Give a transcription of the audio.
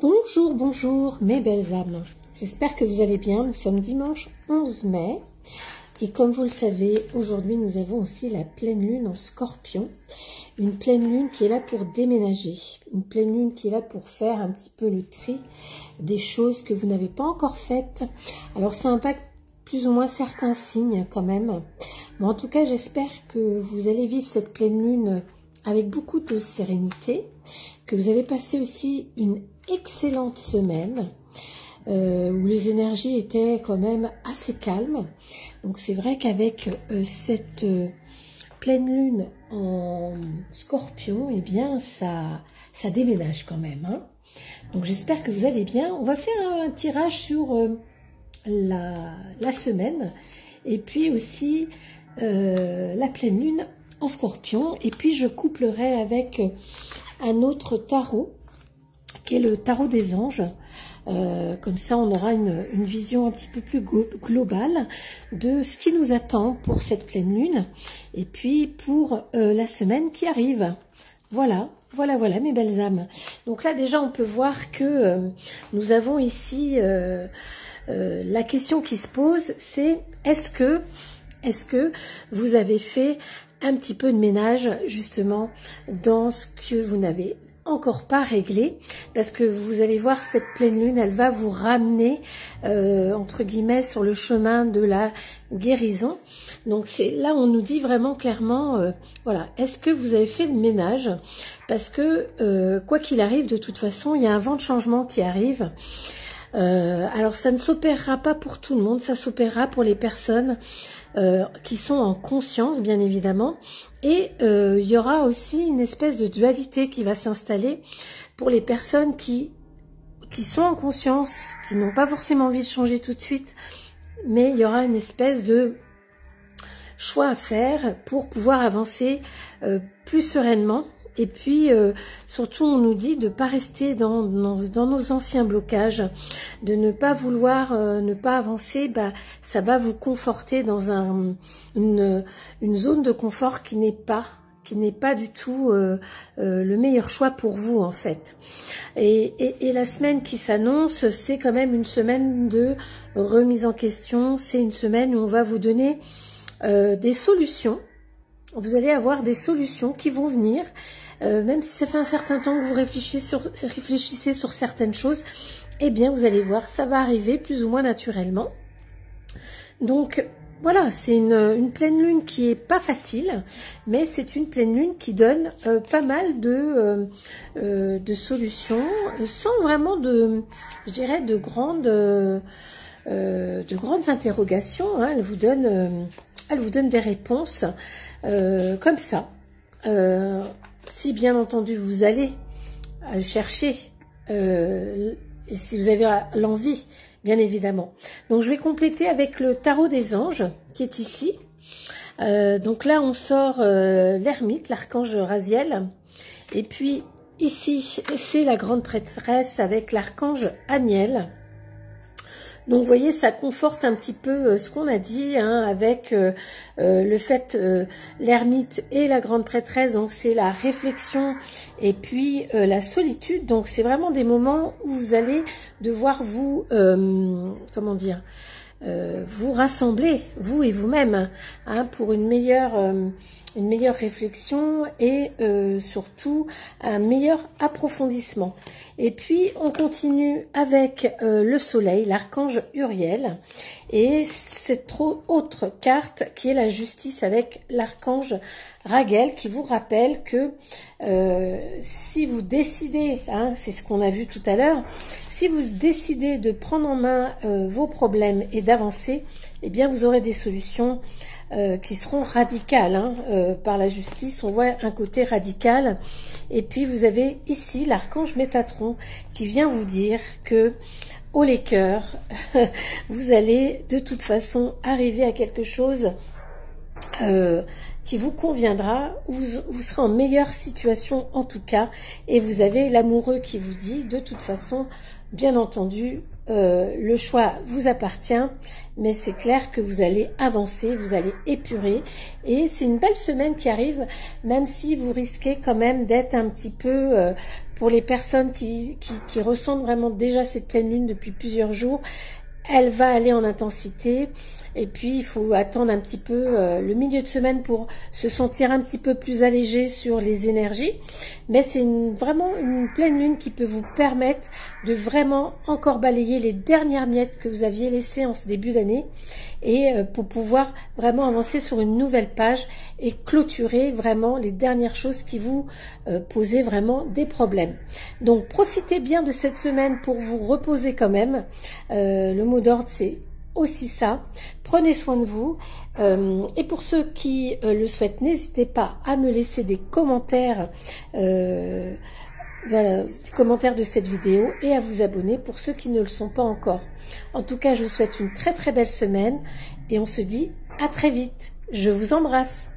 Bonjour, bonjour mes belles âmes. J'espère que vous allez bien. Nous sommes dimanche 11 mai. Et comme vous le savez, aujourd'hui nous avons aussi la pleine lune en Scorpion. Une pleine lune qui est là pour déménager. Une pleine lune qui est là pour faire un petit peu le tri des choses que vous n'avez pas encore faites. Alors ça impacte plus ou moins certains signes quand même. Mais en tout cas, j'espère que vous allez vivre cette pleine lune avec beaucoup de sérénité. Que vous avez passé aussi une excellente semaine. Où les énergies étaient quand même assez calmes. Donc c'est vrai qu'avec cette pleine lune en Scorpion, eh bien ça déménage quand même. Hein. Donc j'espère que vous allez bien. On va faire un tirage sur la semaine et puis aussi la pleine lune en Scorpion. Et puis je couplerai avec un autre tarot qui est le tarot des anges. Comme ça, on aura une vision un petit peu plus globale de ce qui nous attend pour cette pleine lune et puis pour la semaine qui arrive. Voilà, mes belles âmes. Donc là, déjà, on peut voir que nous avons ici la question qui se pose, c'est est-ce que vous avez fait un petit peu de ménage justement dans ce que vous n'avez encore pas réglé, parce que vous allez voir cette pleine lune, elle va vous ramener entre guillemets sur le chemin de la guérison. Donc c'est là on nous dit vraiment clairement voilà, est-ce que vous avez fait le ménage, parce que quoi qu'il arrive, de toute façon il y a un vent de changement qui arrive. Alors ça ne s'opérera pas pour tout le monde, ça s'opérera pour les personnes qui sont en conscience, bien évidemment. Et il y aura aussi une espèce de dualité qui va s'installer pour les personnes qui sont en conscience, qui n'ont pas forcément envie de changer tout de suite, mais il y aura une espèce de choix à faire pour pouvoir avancer plus sereinement. Et puis, surtout, on nous dit de ne pas rester dans nos anciens blocages, de ne pas vouloir, ne pas avancer. Bah, ça va vous conforter dans une zone de confort qui n'est pas du tout le meilleur choix pour vous, en fait. Et la semaine qui s'annonce, c'est quand même une semaine de remise en question. C'est une semaine où on va vous donner des solutions. Vous allez avoir des solutions qui vont venir, même si ça fait un certain temps que vous réfléchissez sur certaines choses, eh bien vous allez voir, ça va arriver plus ou moins naturellement. Donc voilà, c'est une pleine lune qui est pas facile, mais c'est une pleine lune qui donne pas mal de solutions, sans vraiment je dirais, de grandes interrogations. Hein. Elle vous donne des réponses comme ça. Si bien entendu vous allez chercher, si vous avez l'envie, bien évidemment. Donc je vais compléter avec le tarot des anges qui est ici. Donc là on sort l'ermite, l'archange Raziel. Et puis ici c'est la grande prêtresse avec l'archange Aniel. Donc, vous voyez, ça conforte un petit peu ce qu'on a dit, hein, avec le fait, l'ermite et la grande prêtresse. Donc, c'est la réflexion et puis la solitude. Donc, c'est vraiment des moments où vous allez devoir vous, comment dire, vous rassembler, vous et vous-même, hein, pour une meilleure réflexion et surtout un meilleur approfondissement. Et puis on continue avec le soleil, l'archange Uriel, et cette autre carte qui est la justice avec l'archange Raguel, qui vous rappelle que si vous décidez, hein, c'est ce qu'on a vu tout à l'heure, si vous décidez de prendre en main vos problèmes et d'avancer, eh bien vous aurez des solutions qui seront radicales. Hein, par la justice, on voit un côté radical. Et puis vous avez ici l'archange Métatron qui vient vous dire que, haut les cœurs, vous allez de toute façon arriver à quelque chose qui vous conviendra, vous serez en meilleure situation en tout cas, et vous avez l'amoureux qui vous dit de toute façon, bien entendu, le choix vous appartient, mais c'est clair que vous allez avancer, vous allez épurer, et c'est une belle semaine qui arrive, même si vous risquez quand même d'être un petit peu, pour les personnes qui ressentent vraiment déjà cette pleine lune depuis plusieurs jours, elle va aller en intensité. Et puis, il faut attendre un petit peu le milieu de semaine pour se sentir un petit peu plus allégé sur les énergies. Mais c'est vraiment une pleine lune qui peut vous permettre de vraiment encore balayer les dernières miettes que vous aviez laissées en ce début d'année et pour pouvoir vraiment avancer sur une nouvelle page et clôturer vraiment les dernières choses qui vous posaient vraiment des problèmes. Donc, profitez bien de cette semaine pour vous reposer quand même. Le mot d'ordre, c'est aussi ça, prenez soin de vous, et pour ceux qui le souhaitent, n'hésitez pas à me laisser des commentaires, voilà, des commentaires de cette vidéo, et à vous abonner pour ceux qui ne le sont pas encore. En tout cas, je vous souhaite une très très belle semaine et on se dit à très vite. Je vous embrasse.